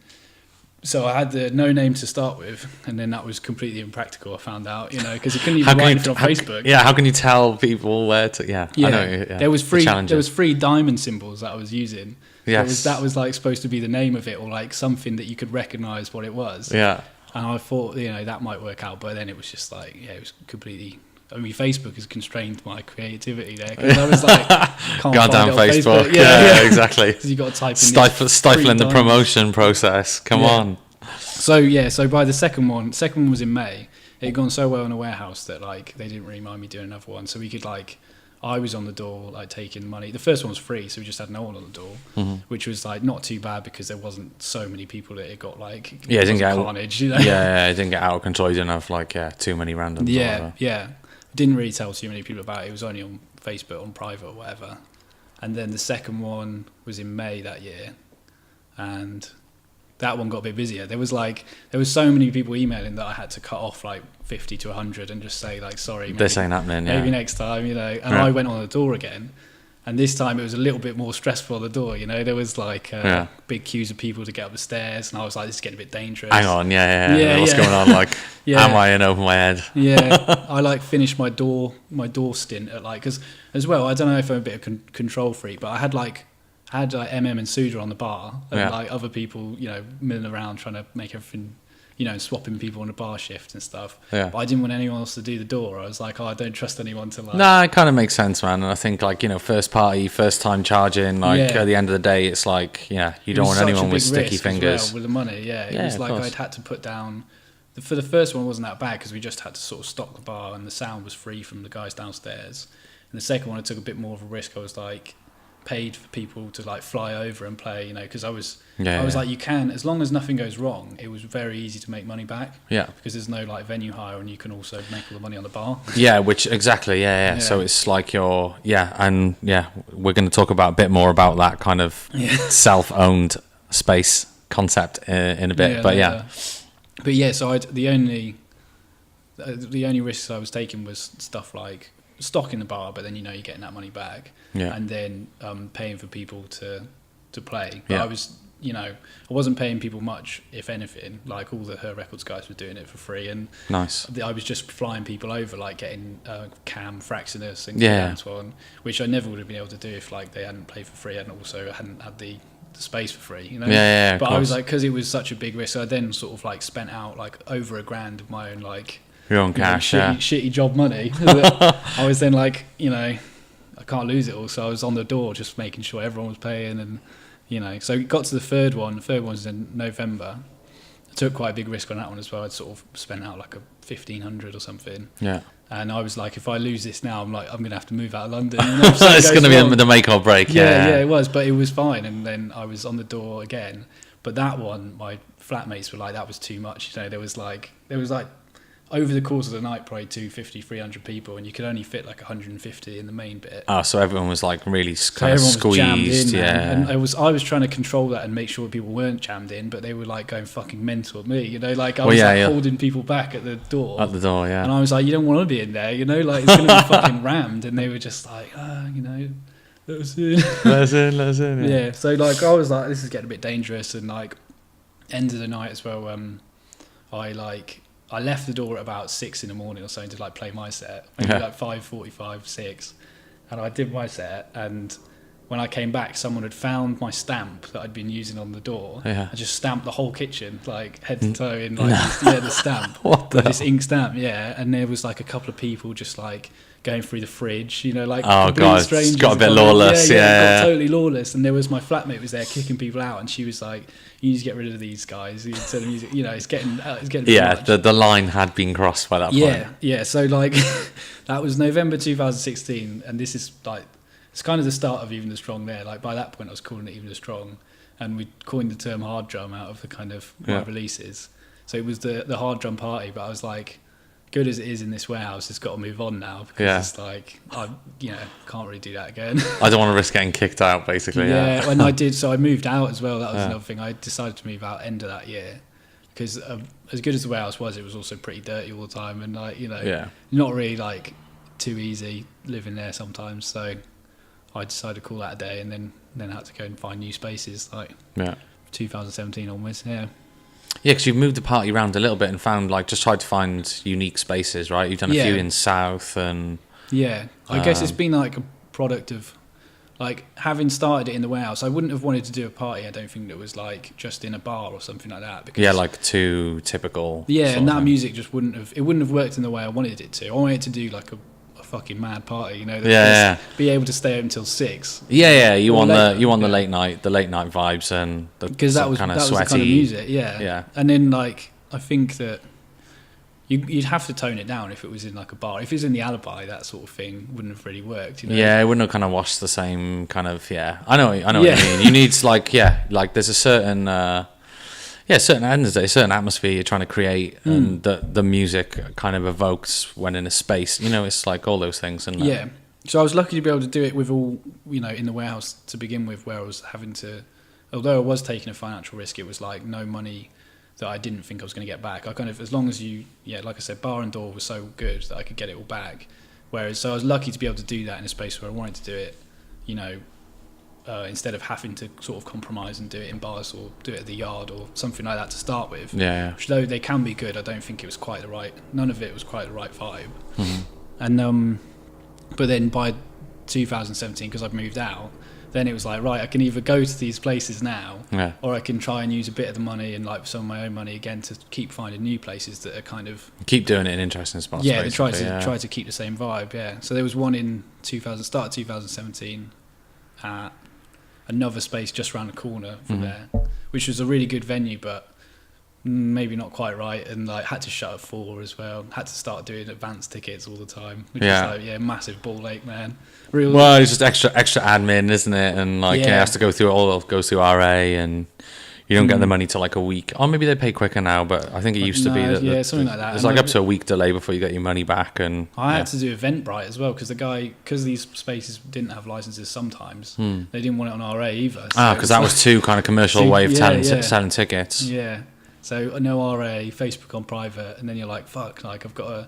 so I had the no name to start with, and then that was completely impractical. I found out, you know, because you couldn't even write it on Facebook. Yeah, how can you tell people where to? Yeah, I know. Yeah. There was free diamond symbols that I was using. Yes. That was like supposed to be the name of it, or like something that you could recognise what it was. Yeah. And I thought, you know, that might work out, but then it was just like, it was completely. I mean, Facebook has constrained my creativity there, because I was like, can't goddamn find it on Facebook. Yeah, exactly. Because you got to type in stifling the promotion process. Come on. So by the second one was in May. It had gone so well in a warehouse that like they didn't really mind me doing another one. So we could like. I was on the door, like taking money. The first one was free, so we just had no one on the door, which was like not too bad because there wasn't so many people that it got like it didn't get carnage. You know? It didn't get out of control. You didn't have like too many randoms. Yeah. Didn't really tell too many people about it. It was only on Facebook, on private or whatever. And then the second one was in May that year, and that one got a bit busier. There was so many people emailing that I had to cut off like 50 to 100 and just say like, sorry, this ain't happening. Maybe next time, you know. And I went on the door again, and this time it was a little bit more stressful on the door. You know, there was like big queues of people to get up the stairs, and I was like, this is getting a bit dangerous. Hang on, what's going on? Like, am I in over my head? Yeah, I like finished my door stint at like, because as well, I don't know if I'm a bit of control freak, but I had like MM and Suda on the bar, and like other people, you know, milling around trying to make everything, you know, swapping people on the bar shift and stuff. Yeah. But I didn't want anyone else to do the door. I was like, I don't trust anyone to like. Nah, it kind of makes sense, man. And I think like, you know, first party, first time charging, like at the end of the day, it's like, you don't want anyone with sticky fingers. With the money, it was like I'd had to put down. For the first one, it wasn't that bad because we just had to sort of stock the bar and the sound was free from the guys downstairs. And the second one, I took a bit more of a risk. I was like, paid for people to like fly over and play, you know, because I was like, you can, as long as nothing goes wrong, it was very easy to make money back, because there's no like venue hire, and you can also make all the money on the bar, which exactly so it's like we're going to talk about a bit more about that kind of self-owned space concept in a bit, so the only risks I was taking was stuff like stocking the bar, but then, you know, you're getting that money back, and then paying for people to play. But I was, you know, I wasn't paying people much, if anything. Like all the Her Records guys were doing it for free, and nice. I was just flying people over, like getting Cam, Fraxinus, and Antoine, which I never would have been able to do if like they hadn't played for free and also hadn't had the space for free, you know. But I was like, because it was such a big risk, I then sort of like spent out like over $1,000 of my own like. Your own cash, shitty job money. I was then like, you know, I can't lose it all. So I was on the door just making sure everyone was paying, and, you know, so it got to the third one. The third one was in November. I took quite a big risk on that one as well. I'd sort of spent out like $1,500 or something. Yeah. And I was like, if I lose this now, I'm going to have to move out of London. It's going to be the make or break. Yeah, it was, but it was fine. And then I was on the door again. But that one, my flatmates were like, that was too much. You know, there was like over the course of the night, probably 250, 300 people, and you could only fit like 150 in the main bit. Oh, so everyone was like really kind of squeezed, jammed in, yeah. Man. And I was trying to control that and make sure people weren't jammed in, but they were like going fucking mental at me, you know, like I was holding people back at the door. At the door, yeah. And I was like, you don't want to be in there, you know, like it's going to be fucking rammed. And they were just like, you know, let us in. Let us in. Yeah. So like I was like, this is getting a bit dangerous, and like end of the night as well. I left the door at about 6 in the morning or something to like play my set, maybe like 5:45, 6, and I did my set. And when I came back, someone had found my stamp that I'd been using on the door. I just stamped the whole kitchen, like head to toe, in like the stamp. What the this ink stamp, yeah. And there was like a couple of people just like going through the fridge, you know, like oh god, strangers. It's got a bit lawless, got totally lawless. And there was my flatmate was there kicking people out, and she was like, "You need to get rid of these guys." You know, it's getting a bit much. The line had been crossed by that point. Yeah. So like, that was November 2016, and this is like, it's kind of the start of Even the Strong. There, like by that point, I was calling it Even the Strong, and we coined the term hard drum out of the kind of my releases. So it was the hard drum party, but I was like, good as it is in this warehouse, it's got to move on now, because it's like I can't really do that again. I don't want to risk getting kicked out, basically. When I did, so I moved out as well. That was another thing. I decided to move out end of that year, because as good as the warehouse was, it was also pretty dirty all the time, and like not really like too easy living there sometimes. So I decided to call that a day, and then had to go and find new spaces, like 2017 onwards. Yeah, because you've moved the party around a little bit and found, like, just tried to find unique spaces, right? You've done a few in South and... Yeah, I guess it's been like a product of, like, having started it in the warehouse. I wouldn't have wanted to do a party, I don't think, that was, like, just in a bar or something like that. Because, like too typical. Yeah, and that music just wouldn't have worked in the way I wanted it to. I wanted to do, like, a fucking mad party, you know, be able to stay open until 6. You want the late night vibes, and because that was kind of that sweaty was the kind of music, and then like I think that you'd have to tone it down if it was in like a bar. If it was in the Alibi, that sort of thing wouldn't have really worked, you know? Yeah, it wouldn't have kind of washed the same kind of I know what you mean. You need like there's a certain certain atmosphere you're trying to create, and the music kind of evokes when in a space. You know, it's like all those things. And so I was lucky to be able to do it with all, you know, in the warehouse to begin with, where I was having to, although I was taking a financial risk, it was like no money that I didn't think I was going to get back. I kind of, as long as like I said, bar and door was so good that I could get it all back. So I was lucky to be able to do that in a space where I wanted to do it, you know, instead of having to sort of compromise and do it in bars or do it at the Yard or something like that to start with. Which, though they can be good, I don't think it was quite the right. None of it was quite the right vibe. And but then by 2017, because I've moved out, then it was like, right, I can either go to these places now, or I can try and use a bit of the money and like some of my own money again to keep finding new places that are kind of keep doing it in interesting spots. Yeah, they try to keep the same vibe. Yeah, so there was one in start of 2017 at another space just around the corner from there, which was a really good venue, but maybe not quite right, and like had to shut at 4 as well. Had to start doing advance tickets all the time, which is like massive ball ache, man. Well, it's just extra admin, isn't it? And like it has to go through goes through RA, and you don't get the money till like a week. Or maybe they pay quicker now, but I think it used to be that something like that. It's like up to a week delay before you get your money back. And I had to do Eventbrite as well, because these spaces didn't have licenses sometimes. They didn't want it on RA either. Because that was too kind of commercial way of selling tickets. Yeah. So no RA, Facebook on private, and then you're like, fuck, like I've got to.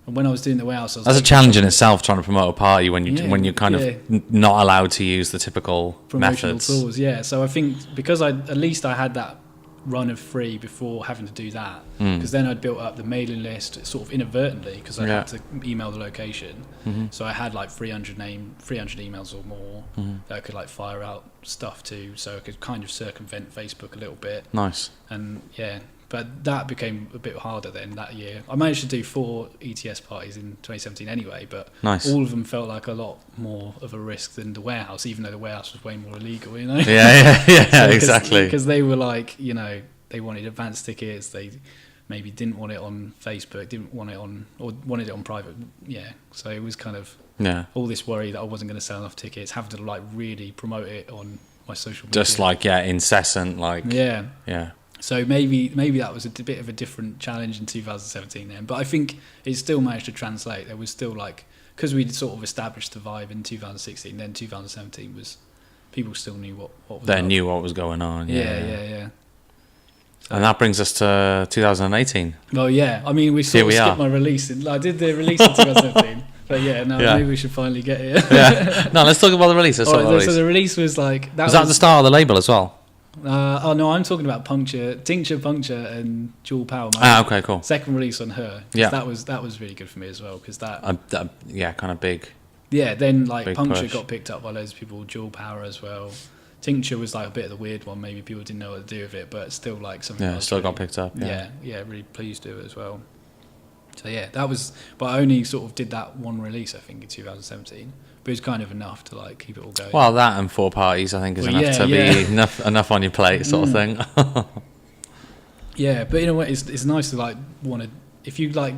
And when I was doing the warehouse, that's a challenge in itself, trying to promote a party when you're kind of not allowed to use the typical promotional methods. tools. Yeah, so I think because at least I had that run of 3 before having to do that, because then I'd built up the mailing list sort of inadvertently, because I had to email the location. So I had like 300 emails or more that I could like fire out stuff to, so I could kind of circumvent Facebook a little bit. Nice. And but that became a bit harder then that year. I managed to do 4 ETS parties in 2017 anyway, but all of them felt like a lot more of a risk than the warehouse, even though the warehouse was way more illegal, you know? Yeah, exactly. Because they were like, you know, they wanted advance tickets, they maybe didn't want it on Facebook, didn't want it on, or wanted it on private. Yeah, so it was kind of all this worry that I wasn't going to sell enough tickets, having to like really promote it on my social media. Just like incessant, like So maybe that was a bit of a different challenge in 2017 then. But I think it still managed to translate. There was still like, because we'd sort of established the vibe in 2016, then 2017 was, people still knew what was They up. knew what was going on. Yeah. And that brings us to 2018. Well, yeah. I mean, we sort of skipped my release. I did the release in 2017. But maybe we should finally get here. Yeah. No, let's talk about the release. So the release was like... Was that the start of the label as well? No, I'm talking about Tincture, Puncture, and Jewel Power. Okay, cool. Second release on her. Yeah, that was really good for me as well because that. Kind of big. Yeah, then like big Puncture push. got picked up by loads of people. Jewel Power as well. Tincture was like a bit of the weird one. Maybe people didn't know what to do with it, but still like something. Yeah, still got picked up. Yeah, really pleased with it as well. So yeah, that was. But I only sort of did that one release, I think, in 2017. But it was kind of enough to like keep it all going. Well, that and 4 parties, I think, is enough to be enough on your plate, sort of thing. Yeah, but in a way, it's nice to like want to. If you like,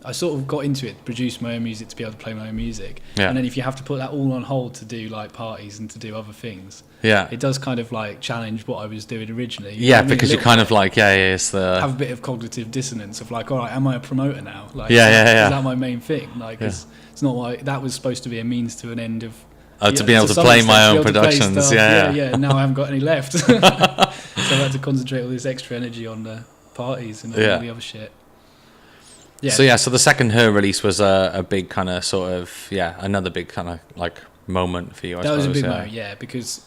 I sort of got into it, produced my own music to be able to play my own music, and then if you have to put that all on hold to do like parties and to do other things, it does kind of like challenge what I was doing originally. Yeah, because you're kind of like, it's the have a bit of cognitive dissonance of like, all right, am I a promoter now? Like, is that my main thing? Like, it's not why that was supposed to be a means to an end of. To be able to play my own productions, yeah. Now I haven't got any left, so I had to concentrate all this extra energy on the parties and all the other shit. Yeah. So the second her release was a big kind of sort of another big kind of like moment for you. I suppose. That was a big moment, because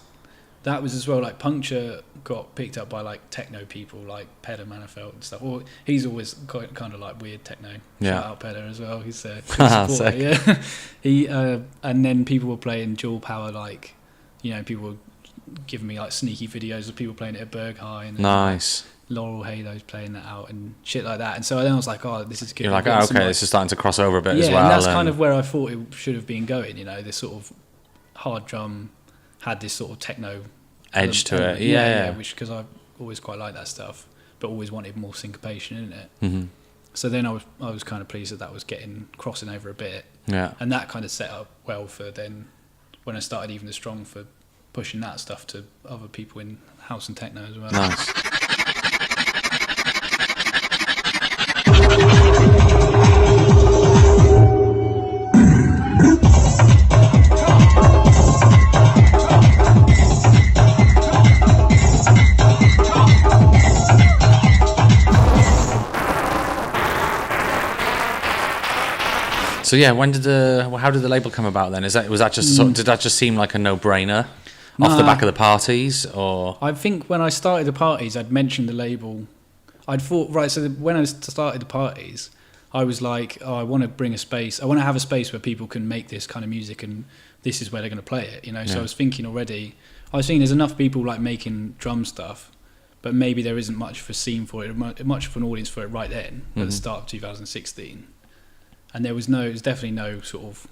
that was as well like Puncture got picked up by like techno people like Petra Manafelt and stuff. Well, he's always kind of like weird techno. Shout out Petra as well. He's a supporter, yeah. He and then people were playing Jewel Power, like people were giving me like sneaky videos of people playing it at Berg High and nice. Laurel Halo's playing that out and shit like that, and so then I was like, oh, this is good. You're like, this is starting to cross over a bit as well. And that's kind of where I thought it should have been going. This sort of hard drum had this sort of techno edge to it. Yeah, which because I always quite like that stuff, but always wanted more syncopation in it. Mm-hmm. So then I was kind of pleased that was crossing over a bit. Yeah, and that kind of set up well for then when I started Even the Strong for pushing that stuff to other people in house and techno as well. Nice. So yeah, how did the label come about then? Did that just seem like a no-brainer off the back of the parties, or? I think when I started the parties, I'd mentioned the label. I'd thought when I started the parties, I was like, oh, I want to bring a space. I want to have a space where people can make this kind of music, and this is where they're going to play it. So I was thinking already. I was thinking there's enough people like making drum stuff, but maybe there isn't much of a scene for it, much of an audience for it right then at the start of 2016. And there was definitely no sort of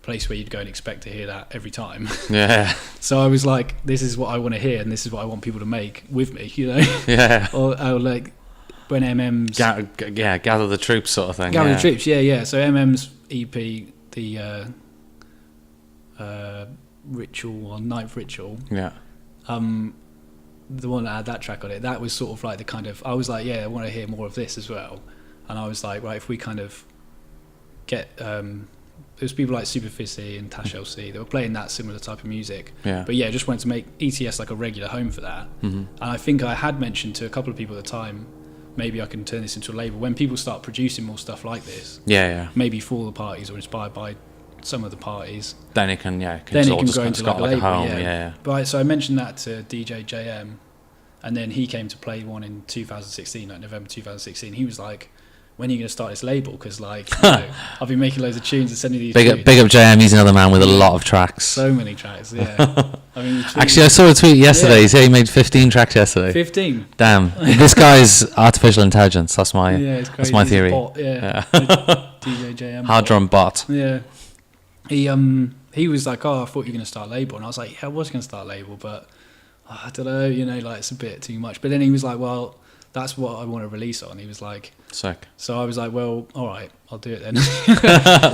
place where you'd go and expect to hear that every time. Yeah. So I was like, this is what I want to hear, and this is what I want people to make with me, Yeah. or like when MM's gather the troops sort of thing. Gather the troops, yeah. So MM's EP, the Ritual or Ninth Ritual. Yeah. The one that had that track on it, that was sort of like the kind of, I was like, I want to hear more of this as well. And I was like, right, if we kind of get there's people like Superficie and Tash LC that were playing that similar type of music, but just wanted to make ETS like a regular home for that. And I think I had mentioned to a couple of people at the time, maybe I can turn this into a label when people start producing more stuff like this, maybe for the parties or inspired by some of the parties, then it can go into like a label, home. But so I mentioned that to DJ JM, and then he came to play one in 2016, like November 2016. He was like, when are you going to start this label? Because I've been making loads of tunes and sending these big up JM. He's another man with a lot of tracks. So many tracks, yeah. I mean, actually, I saw a tweet yesterday. He said he made 15 tracks yesterday. 15? Damn. This guy's artificial intelligence. That's my it's crazy. That's my theory. Bot, DJ JM. Hard drum bot. Yeah. He was like, oh, I thought you were going to start a label. And I was like, yeah, I was going to start a label, but I don't know, like it's a bit too much. But then he was like, well, that's what I want to release on. He was like, sick. So I was like, well, all right, I'll do it then.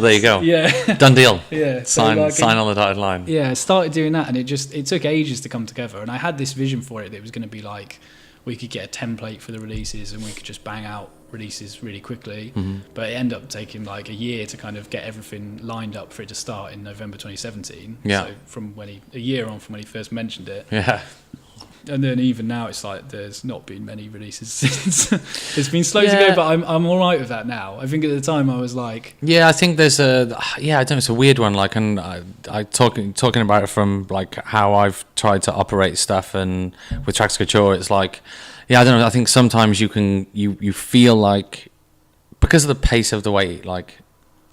There you go. Yeah. Done deal. Yeah. Sign on the dotted line. Yeah, I started doing that, and it took ages to come together. And I had this vision for it that it was going to be like we could get a template for the releases and we could just bang out releases really quickly. Mm-hmm. But it ended up taking like a year to kind of get everything lined up for it to start in November 2017. Yeah. So from a year on from when he first mentioned it. Yeah. And then even now, it's like there's not been many releases since. It's been slow to go, but I'm all right with that now. I think at the time I was like, yeah, I think there's I don't know, it's a weird one. Like, and I talking about it from like how I've tried to operate stuff, and with Trax Couture, it's like, yeah, I don't know. I think sometimes you feel like, because of the pace of the way like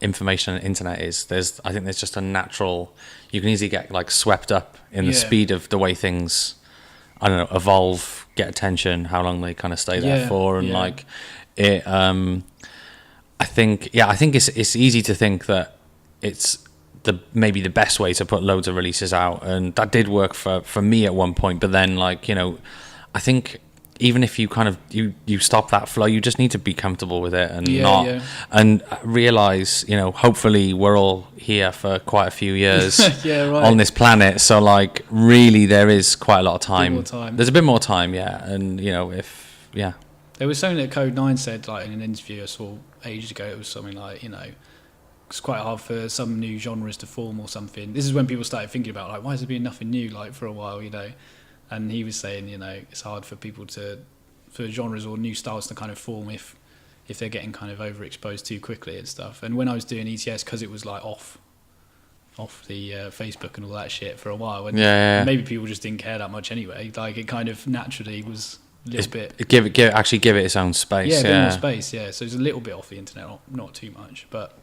information and internet is, I think there's just a natural, you can easily get like swept up in the speed of the way things, I don't know, evolve, get attention, how long they kind of stay there for, and like it. I think it's easy to think that it's maybe the best way to put loads of releases out, and that did work for me at one point. But then, like, you know, I think even if you kind of you stop that flow, you just need to be comfortable with it and and realize, you know, hopefully we're all here for quite a few years on this planet, so like really there is quite a lot of time. There's a bit more time, and you know, there was something that Code 9 said, like in an interview I saw ages ago. It was something like, you know, it's quite hard for some new genres to form or something. This is when people started thinking about like, why has there been nothing new like for a while, you know? And he was saying, you know, it's hard for people for genres or new styles to kind of form if they're getting kind of overexposed too quickly and stuff. And when I was doing ETS, because it was like off the Facebook and all that shit for a while, and maybe people just didn't care that much anyway. Like it kind of naturally was a little bit. Give it its own space. Yeah, a bit more space. Yeah, so it's a little bit off the internet, not too much, but.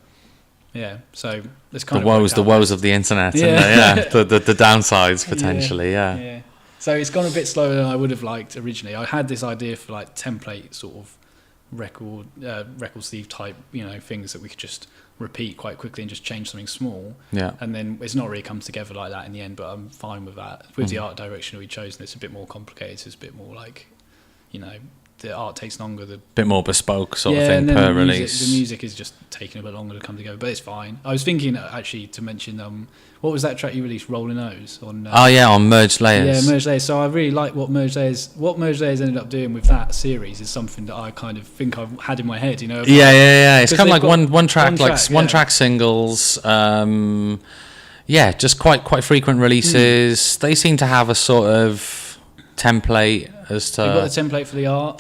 Yeah, so it's kind of the woes of the internet, and the downsides potentially. Yeah. So it's gone a bit slower than I would have liked originally. I had this idea for like template sort of record sleeve type, you know, things that we could just repeat quite quickly and just change something small. Yeah. And then it's not really come together like that in the end, but I'm fine with that. With the art direction we've chosen, it's a bit more complicated. It's a bit more like, you know, the art takes longer. The bit more bespoke sort of thing per release. The music is just taking a bit longer to come together, but it's fine. I was thinking actually to mention what was that track you released, Rolling O's on? On Merged Layers. Yeah, Merged Layers. So I really like what Merged Layers ended up doing with that series is something that I kind of think I've had in my head, you know. It's kind of like one track singles. Just quite frequent releases. They seem to have a sort of template as to. They've got a template for the art.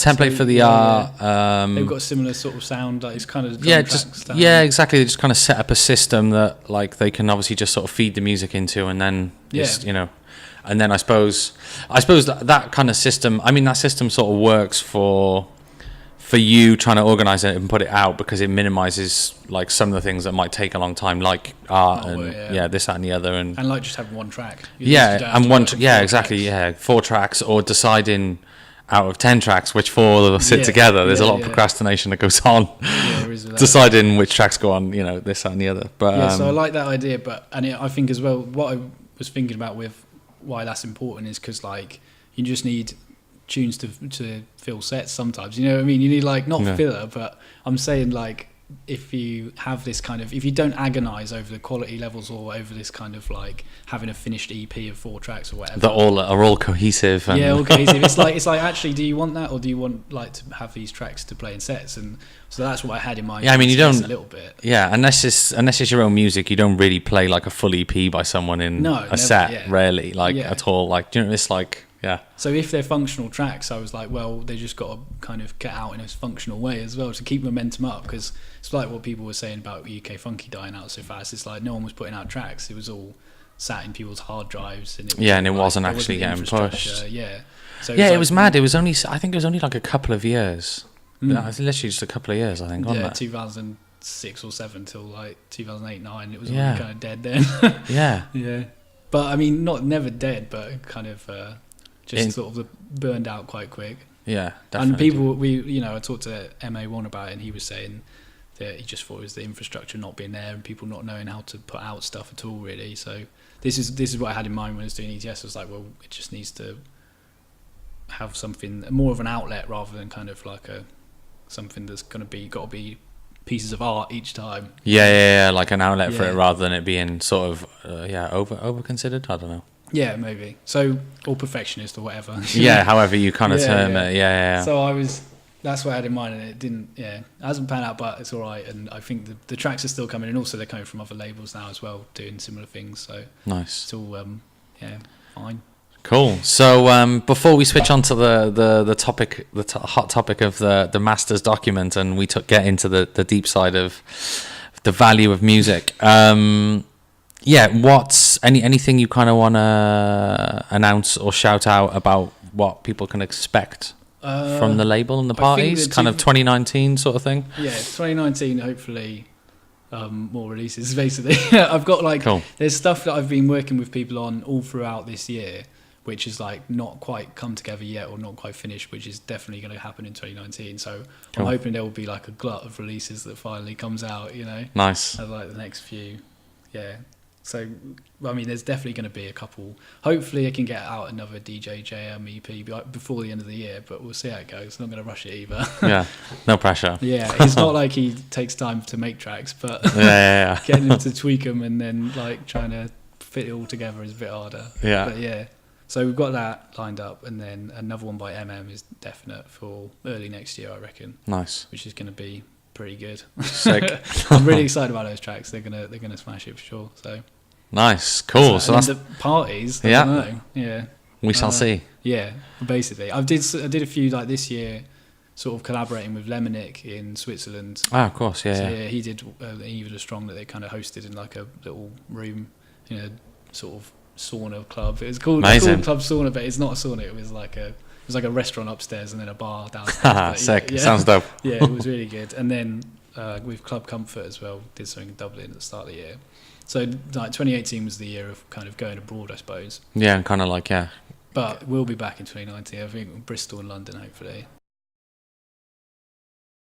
They've got a similar sort of sound. Like it's kind of exactly. They just kind of set up a system that like they can obviously just sort of feed the music into, and then you know, and then I suppose that kind of system. I mean, that system sort of works for you trying to organize it and put it out, because it minimizes like some of the things that might take a long time, like art this, that, and the other, and like just having one track. 4 tracks, or deciding out of 10 tracks which 4 will sit together. There's a lot of procrastination that goes on. Deciding which tracks go on, you know, this, that, and the other. But so I like that idea, I think as well what I was thinking about with why that's important is because like you just need tunes to fill sets sometimes, you know what I mean? You need like not filler, but I'm saying like if you have this kind of, if you don't agonize over the quality levels or over this kind of like having a finished EP of 4 tracks or whatever that are all cohesive and all cohesive, it's like actually, do you want that, or do you want like to have these tracks to play in sets? And so that's what I had in mind. I mean, you don't a little bit unless it's your own music, you don't really play like a full EP by someone in set rarely, like at all, like, you know, it's like so if they're functional tracks, I was like, well, they just got to kind of get out in a functional way as well to keep momentum up, because it's like what people were saying about UK Funky dying out so fast. It's like no one was putting out tracks, it was all sat in people's hard drives, and it wasn't actually getting pushed. It was mad. It was only, I think it was only like a couple of years. It was literally just a couple of years, I think, wasn't it? 2006 or 7 till like 2008-9, it was all kind of dead then. But I mean, never dead, but kind of sort of burned out quite quick. Yeah, definitely. And people, I talked to MA1 about it, and he was saying that he just thought it was the infrastructure not being there and people not knowing how to put out stuff at all, really. So this is what I had in mind when I was doing ETS. I was like, well, it just needs to have something more of an outlet rather than kind of like something that's got to be pieces of art each time. Like an outlet for it rather than it being sort of over considered. I don't know. Yeah, maybe. So, or perfectionist or whatever. Yeah, however you kind of term it. Yeah. So that's what I had in mind, and it didn't. Yeah, it hasn't panned out, but it's all right. And I think the tracks are still coming, and also they're coming from other labels now as well, doing similar things. So nice. It's all fine. Cool. So before we switch on to the topic, hot topic of the master's document, and we get into the deep side of the value of music. What's anything you kind of want to announce or shout out about what people can expect from the label and the parties? Kind of 2019 sort of thing. Yeah, 2019. Hopefully, more releases. Basically, I've got cool. There's stuff that I've been working with people on all throughout this year, which is not quite come together yet or not quite finished, which is definitely going to happen in 2019. So cool. I'm hoping there will be a glut of releases that finally comes out. Nice. Of the next few. Yeah. So, I mean, there's definitely going to be a couple. Hopefully, I can get out another DJ JM EP before the end of the year, but we'll see how it goes. I'm not going to rush it either. Yeah, no pressure. Yeah, it's not like he takes time to make tracks, but yeah. getting him to tweak them and then trying to fit it all together is a bit harder. Yeah. But yeah, so we've got that lined up, and then another one by is definite for early next year, I reckon. Nice. Which is going to be pretty good. Sick. I'm really excited about those tracks. They're gonna smash it for sure. So. Nice, cool. So that's the parties. I don't know. Yeah, we shall see. Yeah, basically, I did a few this year, sort of collaborating with Lemonic in Switzerland. Ah, of course, yeah. So, he did Lvlsvryhi that they kind of hosted in a little room in a sort of sauna club. It was called Club Sauna, but it's not a sauna. It was like a restaurant upstairs and then a bar downstairs. Sick. Yeah. Sounds dope. Yeah, it was really good. And then with Club Comfort as well, did something in Dublin at the start of the year. So 2018 was the year of kind of going abroad, I suppose. Yeah, and kind of But we'll be back in 2019. I think Bristol and London, hopefully.